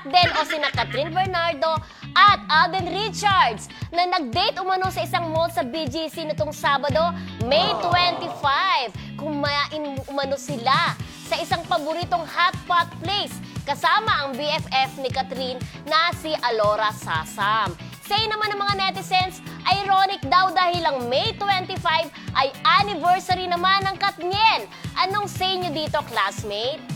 Katden o sina Catherine Bernardo at Alden Richards na nag-date umano sa isang mall sa BGC nitong Sabado, May 25. Kumain umano sila sa isang paboritong hotpot place kasama ang BFF ni Catherine na si Alora Sasam. Say naman ng mga netizens, ironic daw dahil ang May 25 ay anniversary naman ng Katniel. Anong say nyo dito, classmate?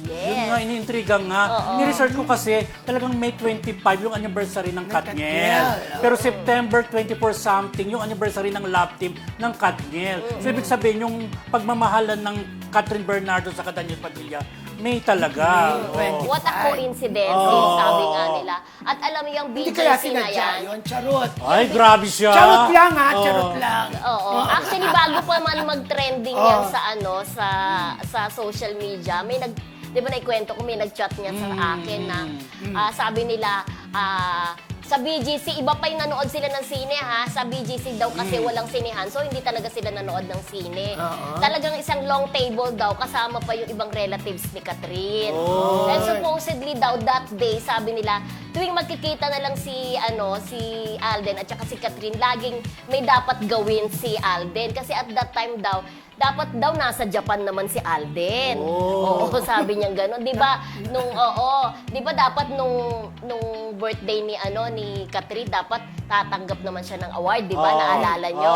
Yun nga, iniintriga nga. Ni-research ko kasi talagang May 25 yung anniversary ng Katniel. Pero September 24 something yung anniversary ng love team ng Katniel. So ibig sabihin yung pagmamahalan ng Catherine Bernardo sa Daniel Padilla, May talaga. What a coincidence, sabi nga nila. At alam mo yung Hindi kaya BGC na sinadya yan. yun, charot. Ay, grabe siya. Charot lang ha, charot lang. Oo. Actually, bago pa man mag-trending yan sa social media, may di ba naikwento ko, may nag-chat niya sa akin na sabi nila, sa BGC, iba pa yung nanood sila ng sine ha. Sa BGC daw kasi walang sinehan, so hindi talaga sila nanood ng sine. Talagang isang long table daw, kasama pa yung ibang relatives ni Catherine. And supposedly daw that day, sabi nila, tuwing magkikita na lang si Alden at saka si Catherine, laging may dapat gawin si Alden. Kasi at that time daw, dapat daw nasa Japan naman si Alden. Oo, sabi niya gano'n. 'Di ba? Di ba dapat nung birthday ni Catherine, dapat tatanggap naman siya ng award, 'di ba? Naalala niyo,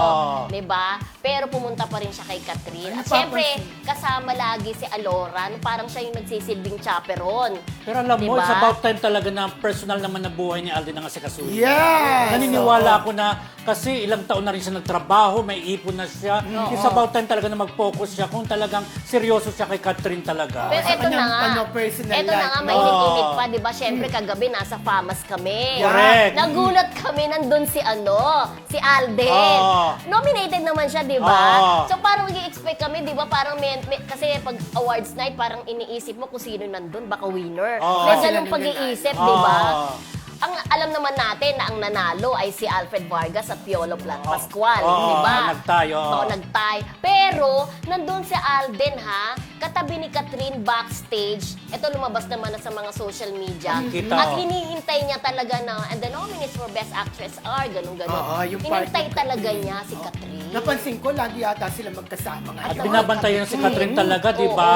'di ba? Pero pumunta pa rin siya kay Catherine. At syempre, kasama lagi si Alora, parang siya yung nagsisilbing chaperon. Pero alam mo, Diba? it's about time talaga na personal naman na buhay ni Alden ang asikasuhin. Yes! Naniniwala ako na kasi ilang taon na rin siya nagtrabaho, may ipon na siya. It's about time talaga na mag-focus siya kung talagang seryoso siya kay Catherine talaga. Pero eto na nga, personal eto na life, nga, no? mainit-init pa, di ba? Syempre, kagabi, nasa FAMAS kami. Correct. Nagulat kami, nandun si si Alden. Nominated naman siya, di ba? So, parang mag-i-expect kami, di ba? Parang kasi pag awards night, parang iniisip mo kung sino nandun, baka winner. May ganung pag-iisip, di ba? Ang alam naman natin na ang nanalo ay si Alfred Vargas at Piolo Pascual, di ba? Nagtay. Pero, nandun si Alden, ha? Katabi ni Catherine backstage. Ito lumabas naman na sa mga social media. At hinihintay niya talaga na, and the nominees for Best Actress are, ganun-ganun. Hinintay talaga niya si Catherine. Napansin ko, lagi yata sila magkasama nga. At binabantayan si Catherine talaga, di ba?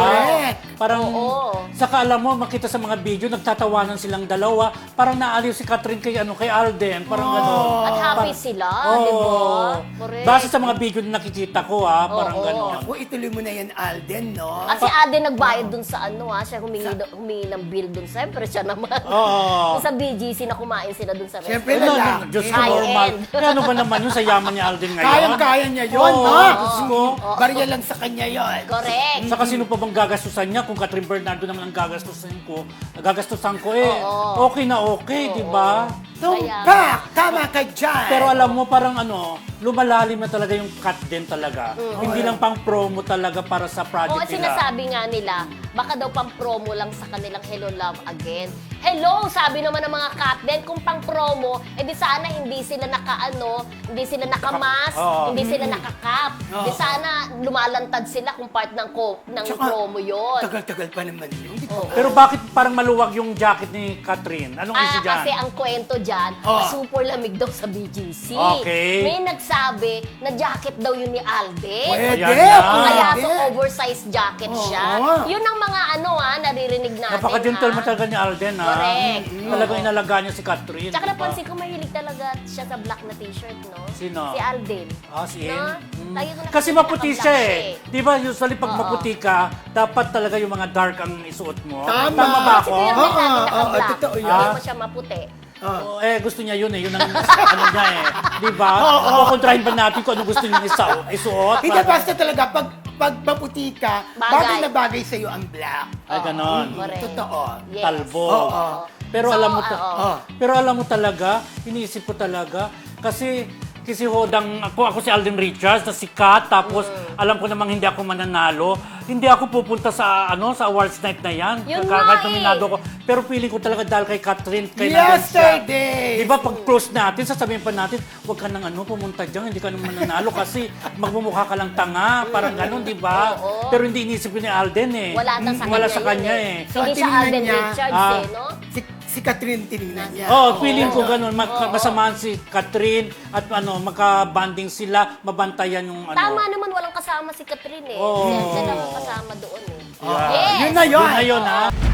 Parang, saka alam mo, makita sa mga video, nagtatawanan silang dalawa. Parang naaliw si Catherine kay Alden. Parang gano'n. At happy sila, di ba? Correct. Base sa mga video na nakikita ko, parang gano'n. Ako, ituloy mo na yan, Alden, no? At si Alden nagbayad dun sa siya humingi ng bill dun. Siyempre, siya naman. Dun sa BGC na kumain sila dun sa restaurant. Siyempre, lalaki. Diyos ko, normal. Kaya ano ba naman yun sa yaman ni Alden ngayon? Kayang-kaya niya yun, no? Diyos ko. Barya lang sa kanya yun. Correct. Saka sino pa bang gagastusan niya? Kung Catherine Bernardo naman ang gagastusan ko, okay na okay, di ba? Tumpak! Tama ka dyan! Pero alam mo, parang lumalalim na talaga yung cut din talaga. Hindi lang pang promo talaga para sa project At nila. sinasabi nga nila, baka daw pang promo lang sa kanilang Hello Love Again. Hello, sabi naman ng mga Katden, kung pang promo, edi sana hindi sila hindi sila nakamas, hindi sila nakakap. Di sana lumalantad sila kung part ng promo yon. Tagal-tagal pa naman yun. Pero bakit parang maluwag yung jacket ni Catherine? Anong issue dyan? Kasi ang kwento dyan, super lamig daw sa BGC. Okay. May nagsabi na jacket daw yun ni Alden. Pwede! Kaya so oversized jacket siya. Yun ang mga naririnig natin. Napaka-gentleman talaga ni Alden, ha? Correct. Talagang inalaga niya si Catherine. Tsaka diba? napansin ko, mahilig talaga siya sa black na t-shirt, no? Sino? Si Alden. Si In? No? Lagi ko nakikita Kasi maputi naka-black siya eh. Di ba usually pag maputi ka, dapat talaga yung mga dark ang isuot mo. Tama. ba Si ako? Kuya Ben lagi naka-black. totoo yun. Hindi mo siya maputi. Gusto niya yun eh. Yun ang niya eh. Di ba? Kukontrahin ba natin kung ano gusto niya isuot? Hindi, basta talaga, pag maputi ka, bagay na bagay sa'yo ang black. Ay, ganon. Correct. Totoo. Yes. Talbo. Pero So, alam mo talaga, iniisip ko talaga, kasi Hodang, ako si Alden Richards na sikat, tapos alam ko namang hindi ako mananalo. Hindi ako pupunta sa awards night na yan. Yun Kahit nga nominado ko. Pero feeling ko talaga dahil kay Catherine, kay Yesterday! Di ba pag close natin, sasabihin pa natin, huwag ka nang pumunta dyan, hindi ka nang mananalo kasi magmumukha ka lang tanga, parang gano'n, di ba? Pero hindi inisip ko ni Alden eh. Wala sa kanya, kanya yun eh. Hindi siya tinignan Alden niya, Richards no? si Catherine tinignan niya. Oh, feeling ko ganun. Magkasamahan si Catherine at magka-banding sila, mabantayan yung Tama naman, walang kasama si Catherine eh. Oo. Siya lang ang kasama doon eh. Yeah. Yun na yun. Yun na yun, ha?